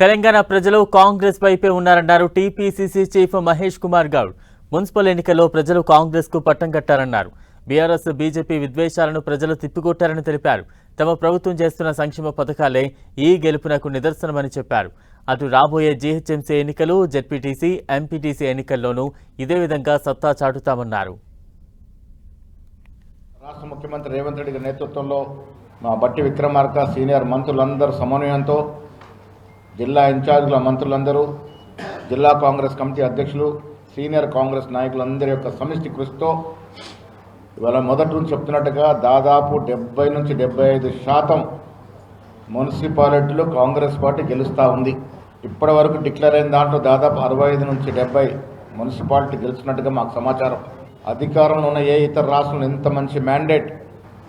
తెలంగాణ ప్రజలు కాంగ్రెస్ వైపే ఉన్నారన్నారు TPCC chief Mahesh Kumar Goud. Municipal ఎన్నికల్లో ప్రజలు కాంగ్రెస్ కు పట్టం కట్టారన్నారు. బీఆర్ఎస్ బీజేపీ విద్వేషాలను ప్రజలు తిప్పికొట్టారని తెలిపారు. తమ ప్రభుత్వం చేస్తున్న సంక్షేమ పథకాలే ఈ గెలుపునకు నిదర్శనమని చెప్పారు. అటు రాబోయే జీహెచ్ఎంసీ ఎన్నికలు, జెడ్పీటీసీ, ఎంపీటీసీ ఎన్నికల్లోనూ ఇదే విధంగా సత్తా చాటుతామన్నారు. రాష్ట్ర ముఖ్యమంత్రి రేవంత్ రెడ్డి నేతృత్వంలో మా బట్టి విక్రమార్క సీనియర్ మంత్రులందరూ సమన్వయంతో, జిల్లా ఇన్ఛార్జీల మంత్రులందరూ, జిల్లా కాంగ్రెస్ కమిటీ అధ్యక్షులు, సీనియర్ కాంగ్రెస్ నాయకులందరి యొక్క సమిష్టి కృషితో ఇవాళ మొదటి నుంచి చెప్తున్నట్టుగా దాదాపు 70 నుంచి 75% మున్సిపాలిటీలు కాంగ్రెస్ పార్టీ గెలుస్తూ ఉంది. ఇప్పటి వరకు డిక్లేర్ అయిన దాంట్లో దాదాపు 65 నుంచి 70 మున్సిపాలిటీ గెలిచినట్టుగా మాకు సమాచారం. అధికారంలో ఉన్న ఏ ఇతర రాష్ట్రంలో ఇంత మంచి మ్యాండేట్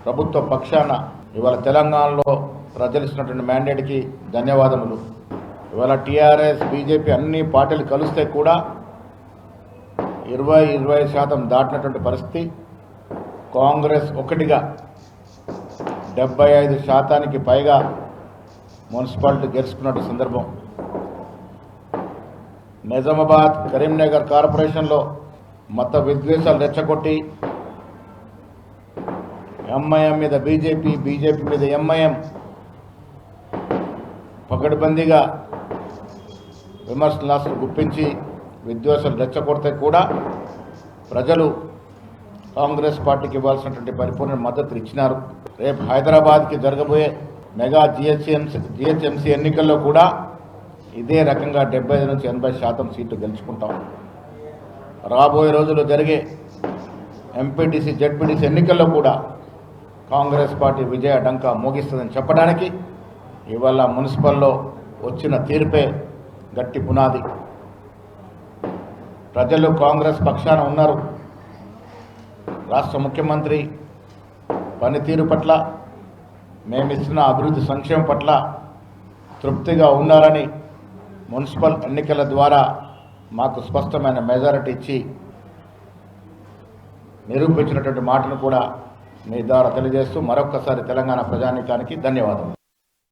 ప్రభుత్వ పక్షాన ఇవాళ తెలంగాణలో ప్రజలు ఇచ్చినటువంటి మ్యాండేట్కి ధన్యవాదములు. ఇవాళ టీఆర్ఎస్, బీజేపీ అన్ని పార్టీలు కలిస్తే కూడా 20% దాటినటువంటి పరిస్థితి. కాంగ్రెస్ ఒకటిగా 75% పైగా మున్సిపాలిటీ గెలుచుకున్నట్టు సందర్భం. నిజామాబాద్, కరీంనగర్ కార్పొరేషన్లో మత విద్వేషాలు రెచ్చగొట్టి ఎంఐఎం మీద బీజేపీ, బీజేపీ మీద ఎంఐఎం పకడ్బందీగా విమర్శలు గుప్పించి విద్వేషాలు రెచ్చగొడితే కూడా ప్రజలు కాంగ్రెస్ పార్టీకి ఇవ్వాల్సినటువంటి పరిపూర్ణ మద్దతు ఇచ్చినారు. రేపు హైదరాబాద్కి జరగబోయే మెగా జిహెచ్ఎంసీ ఎన్నికల్లో కూడా ఇదే రకంగా 75 నుంచి 80% సీట్లు గెలుచుకుంటాం. రాబోయే రోజుల్లో జరిగే ఎంపీటీసీ, జెడ్పీటీసీ ఎన్నికల్లో కూడా కాంగ్రెస్ పార్టీ విజయ డంకా మోగిస్తుందని చెప్పడానికి ఇవాళ మున్సిపల్లో వచ్చిన తీర్పే గట్టి పునాది. ప్రజలు కాంగ్రెస్ పక్షాన ఉన్నారు. రాష్ట్ర ముఖ్యమంత్రి పనితీరు పట్ల, మేమిస్తున్న అభివృద్ధి సంక్షేమం పట్ల తృప్తిగా ఉన్నారని మున్సిపల్ ఎన్నికల ద్వారా మాకు స్పష్టమైన మెజారిటీ ఇచ్చి నిరూపించినటువంటి మాటను కూడా మీ ద్వారా తెలియజేస్తూ మరొక్కసారి తెలంగాణ ప్రజానీకానికి ధన్యవాదాలు.